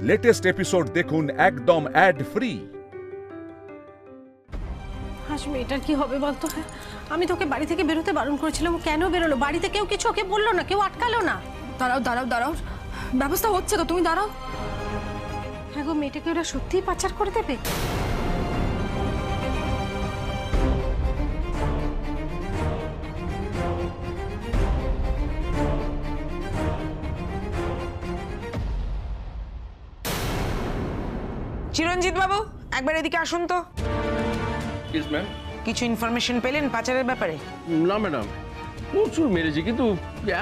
Latest episode দেখুন একদম add free. আজ মেয়েটার কি হবে বলতো? হ্যাঁ, আমি তোকে বাড়ি থেকে বেরোতে বারণ করেছিলাম, ও কেন বেরোলো? বাড়িতে কেউ কিছু ওকে বললো না, কেউ আটকালো না। দাঁড়াও দাঁড়াও দাঁড়াও, ব্যবস্থা হচ্ছে তো, তুমি দাঁড়াও। হ্যাঁ গো, মেয়েটাকে ওরা সত্যিই পাচার করে দেবে? চিরঞ্জিত বাবু, একবার এদিকে আসুন তো। Yes ma'am. কিছু ইনফরমেশন পেলেন পাচারের ব্যাপারে? না ম্যাডাম, প্রচুর মেরেছি, কিন্তু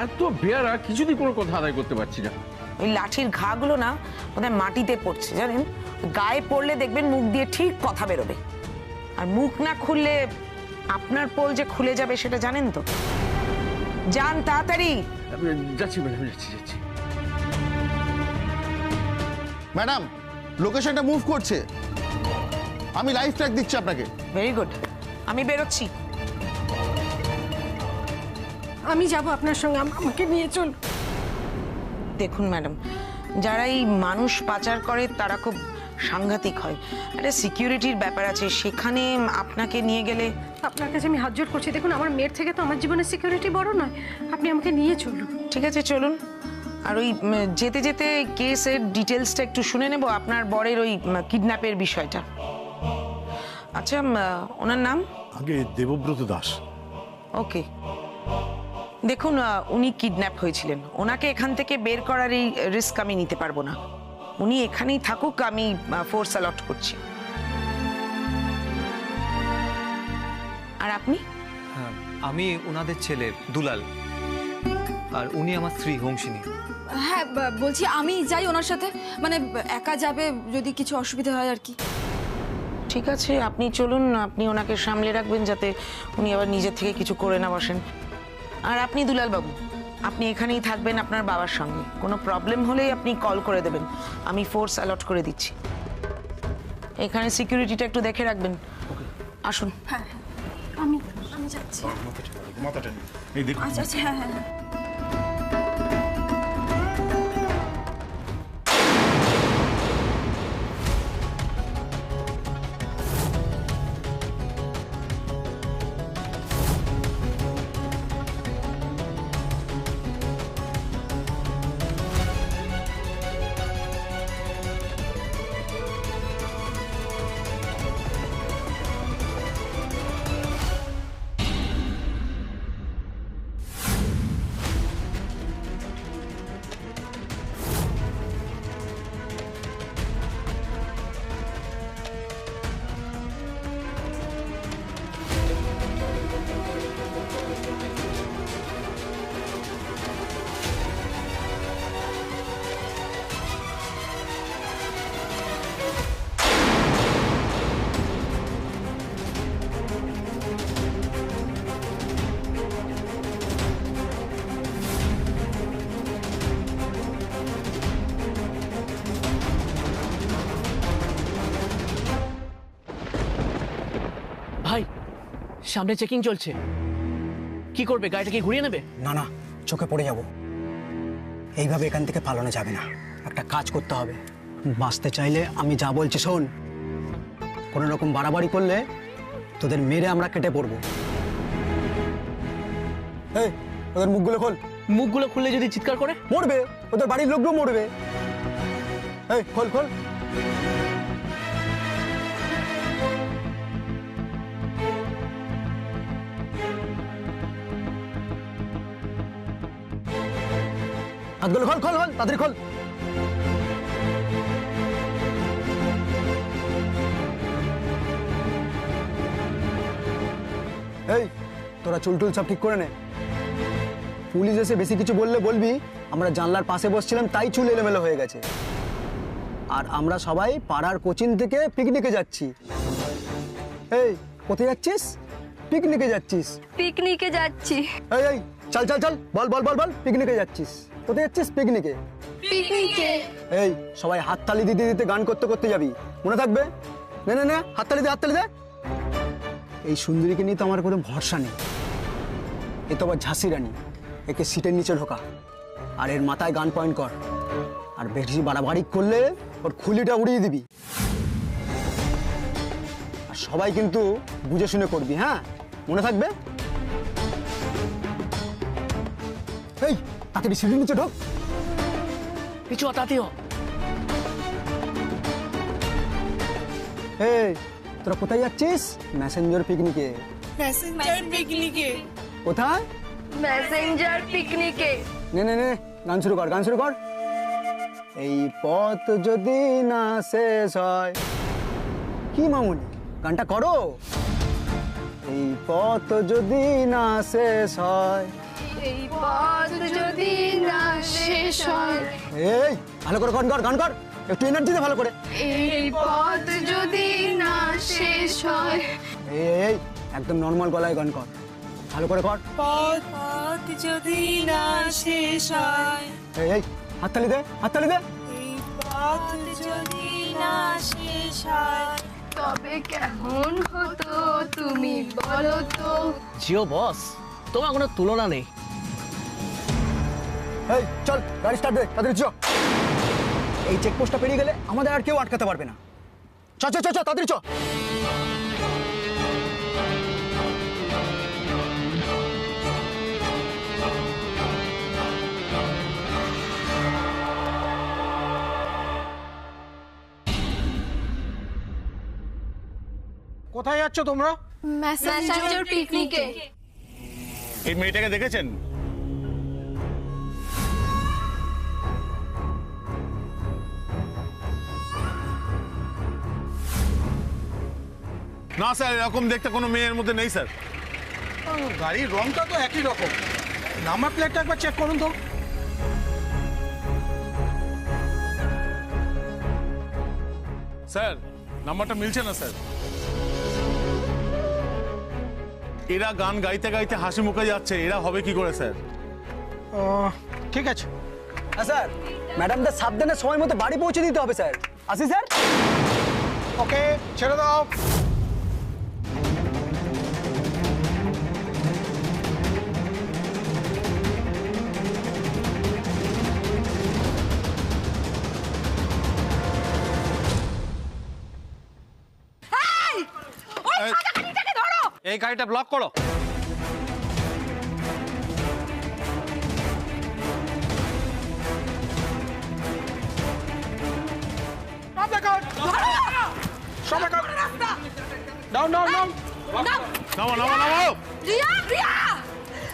এত বেয়ারা কিছুতেই কোনো কথা আদায় করতে পারছি না। ওই লাঠির ঘাগুলো না বোধহয় মাটিতে পড়ছে, জানেন? গায়ে পড়লে দেখবেন মুখ দিয়ে ঠিক কথা বেরোবে, আর মুখ না খুললে আপনার পোল যে খুলে যাবে সেটা জানেন তো। যান তাড়াতাড়ি। যাচ্ছি ম্যাডাম, যাচ্ছি। ম্যাডাম, লোকেশনটা মুভ করছে, আমি লাইভ ট্র্যাক দিচ্ছি আপনাকে। ভেরি গুড, আমি বেরোচ্ছি। আমি যাব আপনার সঙ্গে, আমাকে নিয়ে চল। দেখুন ম্যাডাম, যারা এই মানুষ পাচার করে তারা খুব সাংঘাতিক হয়। একটা সিকিউরিটির ব্যাপার আছে, সেখানে আপনাকে নিয়ে গেলে। আপনার কাছে আমি হাত জোড় করছি, দেখুন আমার মেয়ের থেকে তো আমার জীবনের সিকিউরিটি বড় নয়, আপনি আমাকে নিয়ে চলুন। ঠিক আছে, চলুন। আর ওই যেতে যেতে কেসের ডিটেলসটা একটু শুনে নেব, আপনার বরের ওই কিডন্যাপের বিষয়টা। আচ্ছা, ওনার নাম? আগে দেবব্রত দাস। ওকে, দেখুন উনি কিডন্যাপ হয়েছিলেন, ওনাকে এখান থেকে বের করার এই রিস্ক আমি নিতে পারবো না। উনি এখানেই থাকুক, আমি ফোর্স অ্যালট করছি। আর আপনি? হ্যাঁ, আমি ওনাদের ছেলে দুলাল, আর উনি আমার স্ত্রী হোমসিনী। হ্যাঁ, বলছি আমি যাই ওনার সাথে, মানে একা যাবে যদি কিছু অসুবিধা হয় আর কি। ঠিক আছে, আপনি চলুন, আপনি ওনাকে সামলে রাখবেন যাতে উনি আবার নিজের থেকে কিছু করে না বসেন। আর আপনি দুলাল বাবু, আপনি এখানেই থাকবেন আপনার বাবার সঙ্গে, কোনো প্রবলেম হলেই আপনি কল করে দেবেন, আমি ফোর্স অ্যালট করে দিচ্ছি। এখানে সিকিউরিটিটা একটু দেখে রাখবেন। আসুন। হ্যাঁ, আমি যাচ্ছি। মাথাটা এই দেখুন। আচ্ছা আচ্ছা, হ্যাঁ হ্যাঁ। ভাই, সামনে চেকিং চলছে, কি করবে? গাড়িটাকে ঘুরিয়ে নেবে? না না, চোখে পড়ে যাব, এইভাবে এখান থেকে পালানো যাবে না, একটা কাজ করতে হবে। বাঁচতে চাইলে আমি যা বলছি শোন, কোনো রকম বাড়াবাড়ি করলে তোদের মেরে আমরা কেটে পড়বো। এই, ওদের মুখগুলো খোল। মুখগুলো খুললে যদি চিৎকার করে? মরবে, ওদের বাড়ির লোকগুলো মরবে। এই খোল খোল। হাতগুলো খোল খোল খোল, তাড়াতাড়ি খোল। এই, তোরা চুলটুল সব ঠিক করে নে। পুলিশ এসে বেশি কিছু বললে বলবি আমরা জানলার পাশে বসছিলাম তাই চুল এলোমেলো হয়ে গেছে। আর আমরা সবাই পাড়ার কোচিং থেকে পিকনিকে যাচ্ছি। এই, কোথায় যাচ্ছিস? পিকনিকে যাচ্ছিস? পিকনিকে যাচ্ছি। এই এই, চল চল চল, বল বল বল বল, পিকনিকে যাচ্ছিস? কোথায় যাচ্ছিস? পিকনিকে। পিকনিকে। এই, সবাই হাততালি দিতে দিতে গান করতে করতে যাবি, মনে থাকবে? নে নে নে, হাততালি দে, হাততালি দে। এই সুন্দরীকে নিয়ে তো আমার কোনো ভরসা নেই, এ তো আবার ঝাঁসি রানী, একে সিটের নিচে ঢোকা আর এর মাথায় গান পয়েন্ট কর। আর বেশি বাড়াবাড়ি করলে ওর খুলিটা উড়িয়ে দিবি। আর সবাই কিন্তু বুঝে শুনে করবি, হ্যাঁ, মনে থাকবে। এই তাড়াতাড়ি সিঁড়ির নিচে ঢোক। পিছু তাতেও এই তোরা কোথায় যাচ্ছিস? মেসেঞ্জার পিকনিকে। মেসেঞ্জার পিকনিকে? কোথায়? মেসেঞ্জার পিকনিকে। নে নে নে, গান শুরু কর, গান শুরু কর। এই পথ যদি না শেষ হয়, কি মামুনি গানটা করো। এই পথ যদি না শেষ হয়, এই পথ যদি না শেষ হয়। এই ভালো করে গান কর, গান কর, একটু এনার্জি দে ভালো করে। এই পথ যদি না শেষ হয়। এই একদম নর্মাল গলায় গান কর, ভালো করে কর। পথ যদি না শেষ হয়। এই হাততালি দে, হাততালি দে। এই পথ যদি না শেষ হয়, তবে কেমন হতো তুমি বলো তো। জিও বস, তোমার কোনো তুলনা নেই। এই চল গাড়ি স্টার্ট দে, তাড়াতাড়ি চ। এই চেকপোস্টটা পেরিয়ে গেলে আমাদের আর কেউ আটকাতে পারবে না। চ চ চ চ, তাড়াতাড়ি চ। কোথায় যাচ্ছ তোমরা? মেসেঞ্জার পিকনিকে। এই মেয়েটাকে দেখেছেন? না স্যার, এরকম দেখতে কোনো মেয়ের মধ্যে নেই স্যার। গাড়ির রংটা তো একই রকম। নাম্বার প্লেটটা একবার চেক করুন তো। স্যার, নাম্বারটা মিলছে না স্যার। এরা গান গাইতে গাইতে হাসি মুখে যাচ্ছে, এরা হবে কি করে স্যার? ঠিক আছে। হ্যাঁ স্যার, ম্যাডামদের সাবধানে সময় মতো বাড়ি পৌঁছে দিতে হবে স্যার। আসি স্যার। ওকে, ছেড়ে দাও। এই গাড়িটা ব্লক করো। নাও নাও নাও, নামো নামো নামো। রিয়া রিয়া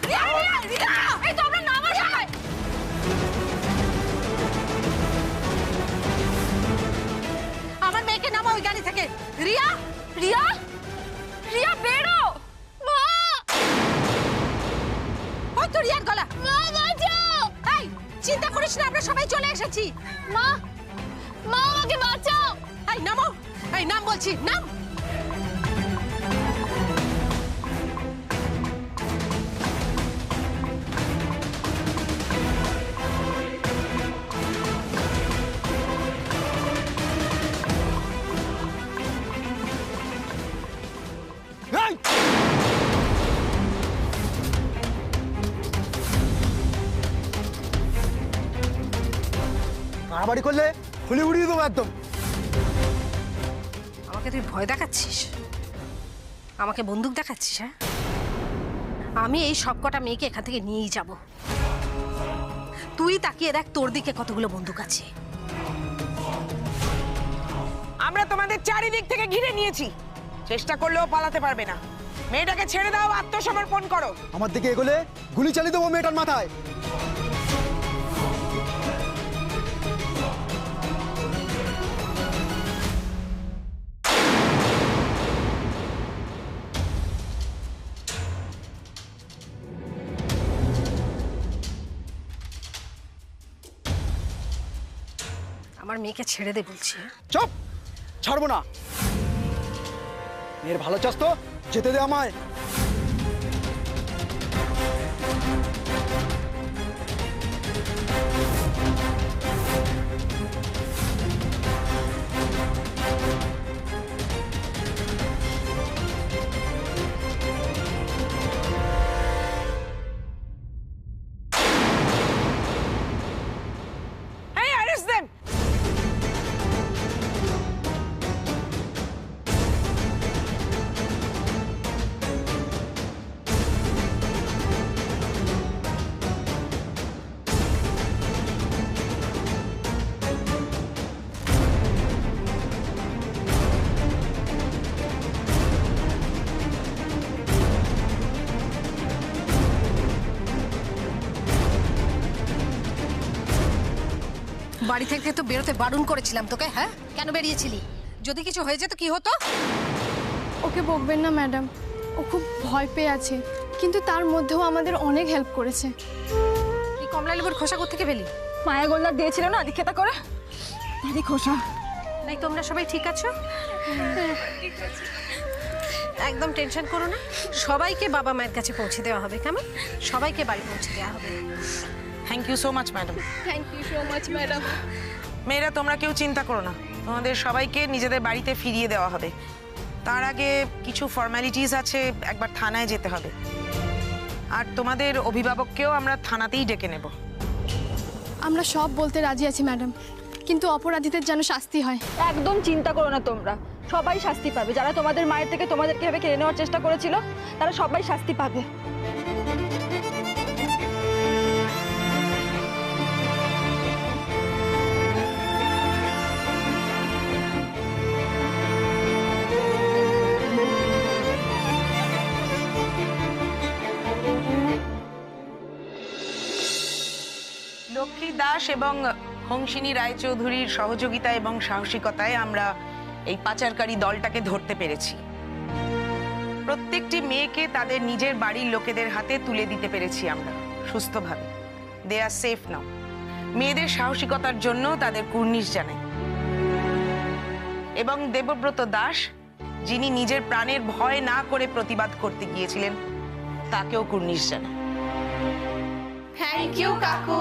রিয়া রিয়া রিয়া, এই তো আমরা নামা যায়। আমার মেয়েকে নামাও ওই গাড়ি থেকে। রিয়া রিয়া রিয়া, বেরো। মা, ওই তো রিয়ার গলা। মা বাঁচাও। এই চিন্তা করিস না, আমরা সবাই চলে এসেছি। মা, মা আমাকে বাঁচাও। এই নামো, এই নাম বলছি, নাম। বাড়াবাড়ি করলে খুলি উড়িয়ে দেবো একদম। আমাকে তুই ভয় দেখাচ্ছিস? আমাকে বন্দুক দেখাচ্ছিস? হ্যাঁ, আমি এই সবকটা মেয়েকে এখান থেকে নিয়েই যাব। তুই তাকিয়ে দেখ, তোর দিকে কতগুলো বন্দুক আছে। আমরা তোমাদের চারিদিক থেকে ঘিরে নিয়েছি, চেষ্টা করলেও পালাতে পারবে না। মেয়েটাকে ছেড়ে দাও, আত্মসমর্পণ করো। আমার দিকে এগোলে গুলি চালিয়ে দেবো মেয়েটার মাথায়। আমার মেয়েকে ছেড়ে দে বলছি। চুপ, ছাড়বো না। মেয়ের ভালো চাস তো যেতে দে আমায়। Hey, arrest them! বাড়ি থেকে তো বেরোতে বারণ করেছিলাম তোকে, হ্যাঁ? কেন বেরিয়েছিলি? যদি কিছু হয়ে যেত কি হতো? ওকে বকবেন না ম্যাডাম, ও খুব ভয় পেয়ে আছে, কিন্তু তার মধ্যেও আমাদের অনেক হেল্প করেছে। এই কমলা লেবুর খোসা কোত্থেকে পেলি? মায়া গোল্লার দিয়েছিল না আদিক্ষেতা করে, তারই খোসা। নাই তোমরা সবাই ঠিক আছো? একদম টেনশন করো না, সবাইকে বাবা মায়ের কাছে পৌঁছে দেওয়া হবে, কেমন? সবাইকে বাড়ি পৌঁছে দেওয়া হবে। Thank you so much madam. Thank you so much madam. মেয়েরা তোমরা কেউ চিন্তা করো না, তোমাদের সবাইকে নিজেদের বাড়িতে ফিরিয়ে দেওয়া হবে। তার আগে কিছু ফর্মালিটিস আছে, একবার থানায় যেতে হবে। আর তোমাদের অভিভাবককেও আমরা থানাতেই ডেকে নেব। আমরা সব বলতে রাজি আছি ম্যাডাম, কিন্তু অপরাধীদের যেন শাস্তি হয়। একদম চিন্তা করো না তোমরা, সবাই শাস্তি পাবে। যারা তোমাদের মায়ের থেকে তোমাদেরকে এভাবে কেড়ে নেওয়ার চেষ্টা করেছিল তারা সবাই শাস্তি পাবে। লক্ষ্মী দাস এবং হংসিনী রায়চৌধুরীর সহযোগিতা এবং সাহসিকতায় আমরা এই পাচারকারী দলটাকে ধরতে পেরেছি। প্রত্যেকটি মেয়েকে তাদের নিজের বাড়ির লোকেদের হাতে তুলে দিতে পেরেছি আমরা সুস্থভাবে। দে আর সেফ নাও। মেয়েদের সাহসিকতার জন্য তাদের কুর্নিশ জানাই। এবং দেবব্রত দাস, যিনি নিজের প্রাণের ভয় না করে প্রতিবাদ করতে গিয়েছিলেন, তাকেও কুর্নিশ জানাই। থ্যাংক ইউ কাকু।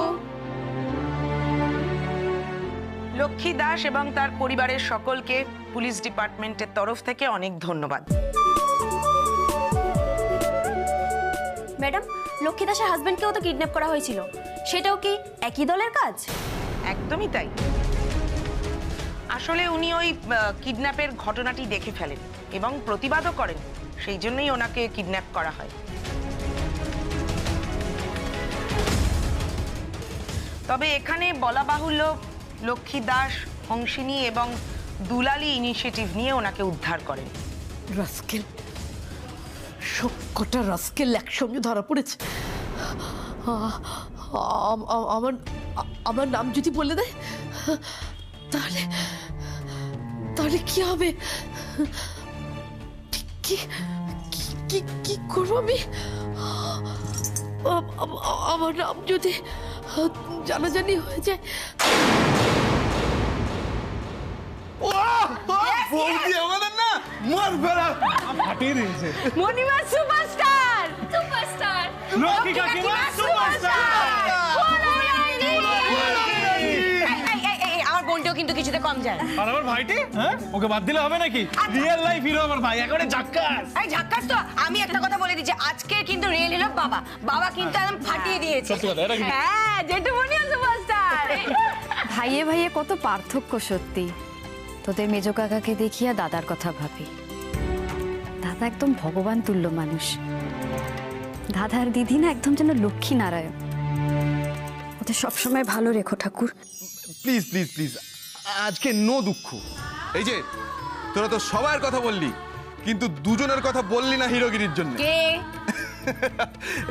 লক্ষ্মী দাস এবং তার পরিবারের সকলকে পুলিশ ডিপার্টমেন্টের তরফ থেকে অনেক ধন্যবাদ। ম্যাডাম, লক্ষ্মী দাসের হাজবেন্ডকেও তো কিডন্যাপ করা হয়েছিল, সেটাও কি একই দলের কাজ? একদমই তাই। আসলে উনি ওই কিডন্যাপের ঘটনাটি দেখে ফেলেন এবং প্রতিবাদও করেন, সেই জন্যই ওনাকে কিডন্যাপ করা হয়। তবে এখানে বলা বাহুল্য, লক্ষ্মী দাস, হংসিনী এবং দুলালি ইনিশিয়েটিভ নিয়ে ওনাকে উদ্ধার করেন। রাস্কেল, সবকটা রাস্কেল একসঙ্গে ধরা পড়েছে। আমার আমার নাম যদি বলে দেয় তাহলে তাহলে কি হবে? কি কি কি করবো আমি? আমার নাম যদি জানাজানি হয়ে যায়। মণিমা সুপারস্টার, সুপারস্টার, লক্ষ্মী কাকিমা সুপারস্টার। আমার বোনটাও কিন্তু কিছুতে কম যায়। আর আমার ভাইটি, হ্যাঁ, ওকে বাদ দিলে হবে নাকি? রিয়েল লাইফ হিরো আমার ভাই, একেবারে ঝাক্কাস। এই ঝাক্কাস তো। আমি একটা কথা বলে দিচ্ছি, আজকে কিন্তু রিয়েল হিরো বাবা। বাবা কিন্তু একদম ফাটিয়ে দিয়েছে। সত্যি কথা, এটা কি? হ্যাঁ, জেঠুমনিও সুপারস্টার। ভাইয়ে ভাইয়ে কত পার্থক্য সত্যি। তোদের মেজো কাকাকে দেখিয়া দাদার কথা ভাবি। দাদা একদম ভগবান তুল্য মানুষ। দাদার দিদি না একদম যেন লক্ষ্মী নারায়ণ। ওদের সবসময় ভালো রেখো ঠাকুর। প্লিজ প্লিজ প্লিজ, আজকে নো দুঃখ। এই যে তোরা তো সবার কথা বললি, কিন্তু দুজনের কথা বললি না হিরোগিরির জন্য। কে?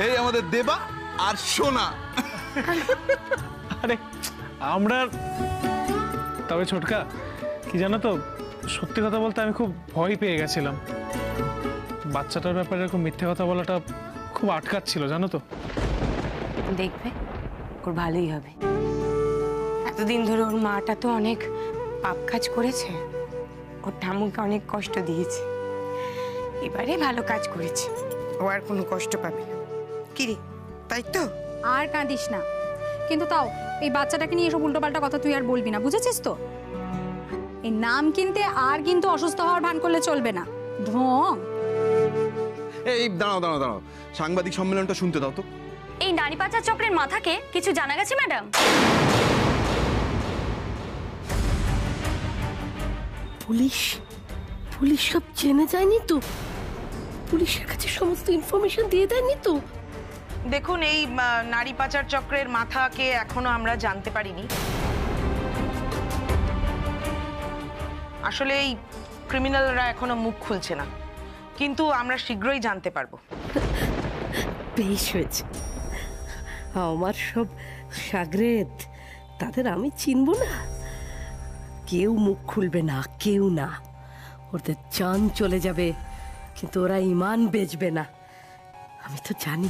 এই আমাদের দেবা আর সোনা। আরে আমরা, তবে ছোটকা কি জানো তো, সত্যি কথা বলতে আমি খুব ভয় পেয়ে গেছিলাম। বাচ্চাটার ব্যাপারে এরকম মিথ্যে কথা বলাটা খুব আটকাচ্ছিল, জানো তো। দেখবে ওর ভালোই হবে। এতদিন ধরে ওর মাটা তো অনেক পাপ কাজ করেছে, ওর ঠাম্মুকে অনেক কষ্ট দিয়েছে। এবারে ভালো কাজ করেছে, ও আর কোনো কষ্ট পাবে না। কি রে, তাই তো? আর কাঁদিস না, কিন্তু তাও এই বাচ্চাটাকে নিয়ে এসব উল্টোপাল্টা কথা তুই আর বলবি না, বুঝেছিস তো? এই নাম কিনতে আর কিন্তু অসুস্থ হওয়ার ভান করলে চলবে না। ঢং। এই দাঁড়াও দাঁড়াও দাঁড়াও, সাংবাদিক সম্মেলনটা শুনতে দাও তো। এই নারী পাচার চক্রের মাথাকে কিছু জানা গেছে ম্যাডাম? পুলিশ পুলিশ সব জেনে যায়নি তো? পুলিশের কাছে সমস্ত ইনফরমেশন দিয়ে দেয়নি তো? দেখুন, এই নারী পাচার চক্রের মাথাকে এখনো আমরা জানতে পারিনি। আসলে এই ক্রিমিনালরা এখনো মুখ খুলছে না, কিন্তু আমরা শীঘ্রই জানতে পারবো। বেশ হয়েছে, আমার সব সাগরেদ তাদের আমি চিনবো না? কেউ মুখ খুলবে না, কেউ না। ওদের জান চলে যাবে, কিন্তু ওরা ইমান বেচবে না। আমি তো জানি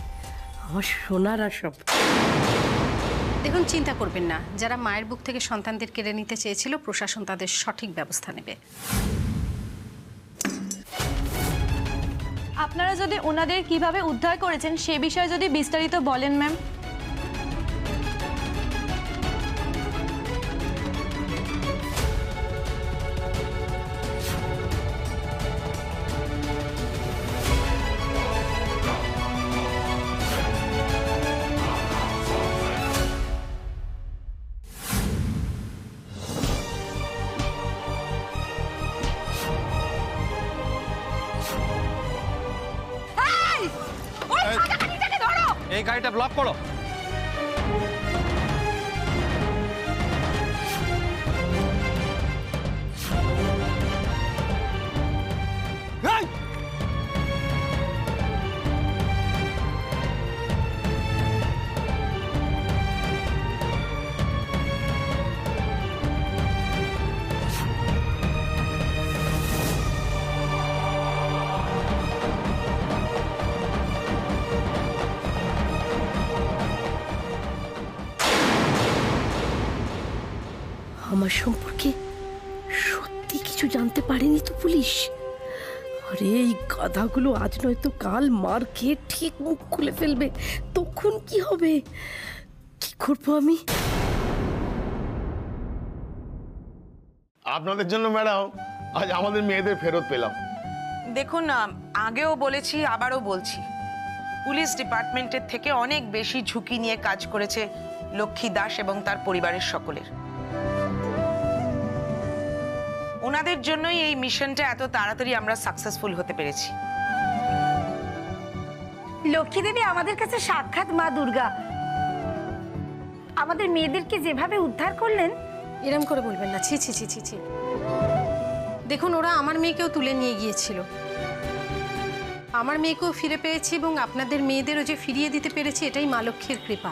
আমার সোনারা সব। দেখুন, চিন্তা করবেন না, যারা মায়ের বুক থেকে সন্তানদের কেড়ে নিতে চেয়েছিল প্রশাসন তাদের সঠিক ব্যবস্থা নেবে। আপনারা যদি ওনাদের কিভাবে উদ্ধার করেছেন সে বিষয়ে যদি বিস্তারিত বলেন ম্যাম। এই গাড়িটা ব্লক করো। আমার সম্পর্কে সত্যি কিছু জানতে পারেনি তো পুলিশ? আরে এই গাধাগুলো আজ নয়তো কাল মার খেয়ে ঠিক মুখ খুলে ফেলবে, তখন কি হবে? কি করবো আমি? আপনাদের জন্য ম্যাডাম আজ আমাদের মেয়েদের ফেরত পেলাম। দেখুন, আগেও বলেছি, আবারও বলছি, পুলিশ ডিপার্টমেন্টের থেকে অনেক বেশি ঝুঁকি নিয়ে কাজ করেছে লক্ষ্মী দাস এবং তার পরিবারের সকলের। ওনাদের জন্যই এই মিশনটা এত তাড়াতাড়ি আমরা সাকসেসফুল হতে পেরেছি। লক্ষ্মী দেবী আমাদের কাছে সাক্ষাৎ মা দুর্গা। আমাদের মেয়েদেরকে যেভাবে উদ্ধার করলেন। এরম করে বলবেন না, ছি ছি ছি ছি ছি। দেখুন, ওরা আমার মেয়েকেও তুলে নিয়ে গিয়েছিল, আমার মেয়েকেও ফিরে পেয়েছি এবং আপনাদের মেয়েদেরও যে ফিরিয়ে দিতে পেরেছি এটাই মা লক্ষ্মীর কৃপা,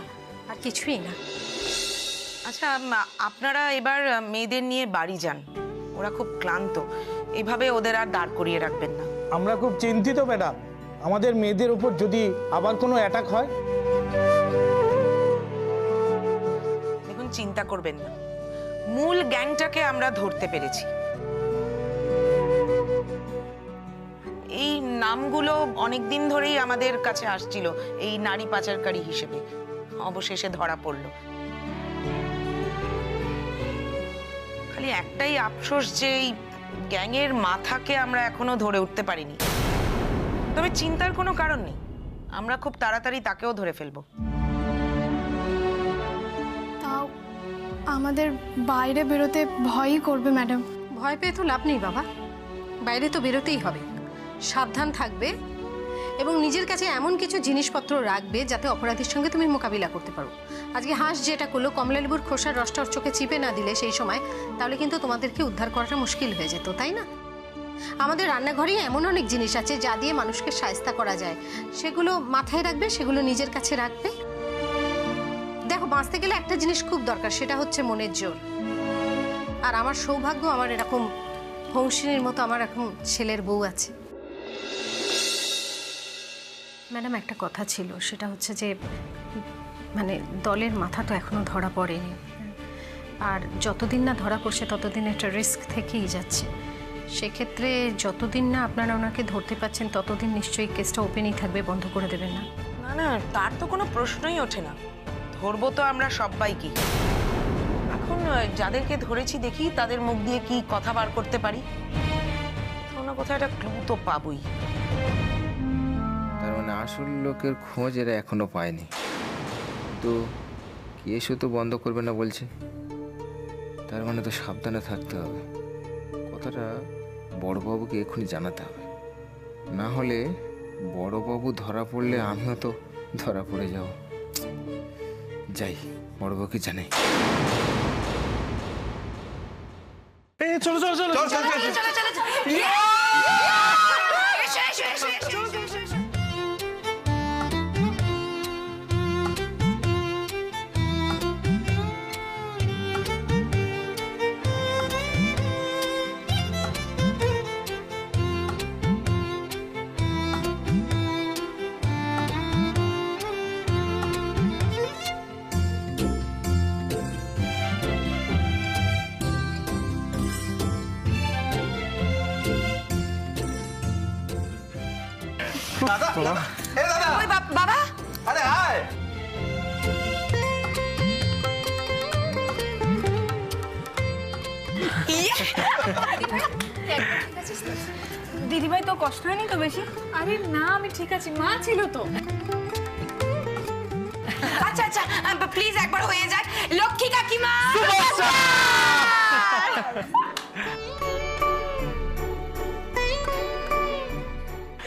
আর কিছুই না। আচ্ছা, আপনারা এবার মেয়েদের নিয়ে বাড়ি যান, ওরা খুব ক্লান্ত, এভাবে ওদের আর দাঁড় করিয়ে রাখবেন না। আমরা খুব চিন্তিত ম্যাডাম, আমাদের মেয়েদের উপর যদি আবার কোনো অ্যাটাক হয়। দেখুন, চিন্তা করবেন না, মূল গ্যাংটাকে আমরা ধরতে পেরেছি। এই নামগুলো অনেকদিন ধরেই আমাদের কাছে আসছিল এই নারী পাচারকারী হিসেবে, অবশেষে ধরা পড়লো। খালি একটাই আফসোস যে এই গ্যাংয়ের মাথাকে আমরা এখনো ধরে উঠতে পারিনি। তবে চিন্তার কোনো কারণ নেই, আমরা খুব তাড়াতাড়ি তাকেও ধরে ফেলবো। তাও আমাদের বাইরে বেরোতে ভয়ই করবে ম্যাডাম। ভয় পেয়ে তো লাভ নেই বাবা, বাইরে তো বেরোতেই হবে। সাবধান থাকবে এবং নিজের কাছে এমন কিছু জিনিসপত্র রাখবে যাতে অপরাধীর সঙ্গে তুমি মোকাবিলা করতে পারো। আজকে হাঁস যেটা করলো, কমলালেবুর খোসার রসটা ওর চোখে চিপে না দিলে সেই সময়, তাহলে কিন্তু তোমাদেরকে উদ্ধার করাটা মুশকিল হয়ে যেত, তাই না? আমাদের রান্নাঘরেই এমন অনেক জিনিস আছে যা দিয়ে মানুষকে শায়েস্তা করা যায়, সেগুলো মাথায় রাখবে, সেগুলো নিজের কাছে রাখবে। দেখো, বাঁচতে গেলে একটা জিনিস খুব দরকার, সেটা হচ্ছে মনের জোর। আর আমার সৌভাগ্য, আমার এরকম হংসিনীর মতো আমার এখন ছেলের বউ আছে। ম্যাডাম, একটা কথা ছিল, সেটা হচ্ছে যে মানে দলের মাথা তো এখনো ধরা পড়েনি, আর যতদিন না ধরা পড়ছে ততদিন একটা রিস্ক থেকেই যাচ্ছে। সেক্ষেত্রে যতদিন না আপনারা ওনাকে ধরতে পারছেন ততদিন নিশ্চয়ই কেসটা ওপেনই থাকবে, বন্ধ করে দেবেন না। না না, তার তো কোনো প্রশ্নই ওঠে না, ধরবো তো আমরা সবাইকে। এখন যাদেরকে ধরেছি দেখি তাদের মুখ দিয়ে কি কথা বার করতে পারি, কোনো কোথাও একটা ক্লু তো পাবই। তার মানে আসল লোকের খোঁজ এরা এখনো পায়নি, তো কেসও তো বন্ধ করবে না বলছে, তার মানে তো সাবধানে থাকতে হবে। কথাটা বড়বাবুকে এক্ষুনি জানাতে হবে, না হলে বড়বাবু ধরা পড়লে আমিও তো ধরা পড়ে যাব। যাই, বড়বাবুকে জানাই। চলো চলো চলো চলো ওই বাবা আরে আয়। দিদিভাই তো কষ্ট হয়নি তো বেশি? আরে না আমি ঠিক আছি, মা ছিল তো। আচ্ছা আচ্ছা প্লিজ একবার হয়ে যায়। লক্ষ্মী কাকিমা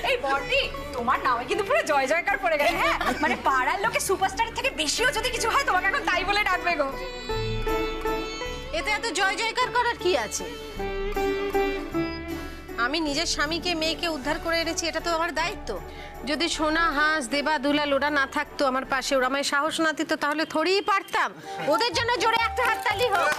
এই বড়দি তোমার নামে কিন্তু পুরো জয় জয়কার পড়ে গেছে। হ্যাঁ মানে পাড়ার লোকে সুপারস্টারের থেকে বেশিও যদি কিছু হয় তোমাকে এখন তাই বলে ডাকবে গো। এতে এত জয় জয়কার করার কি আছে? আমি নিজের স্বামীকে মেয়েকে উদ্ধার করে এনেছি, এটা তো আমার দায়িত্ব। যদি সোনা হাঁস দেবা দুলাল ওরা না থাকতো আমার পাশে, ওরা আমায় সাহস না দিত, তাহলে থোড়িই পারতাম। ওদের জন্য জোরে একটা হাততালি হোক।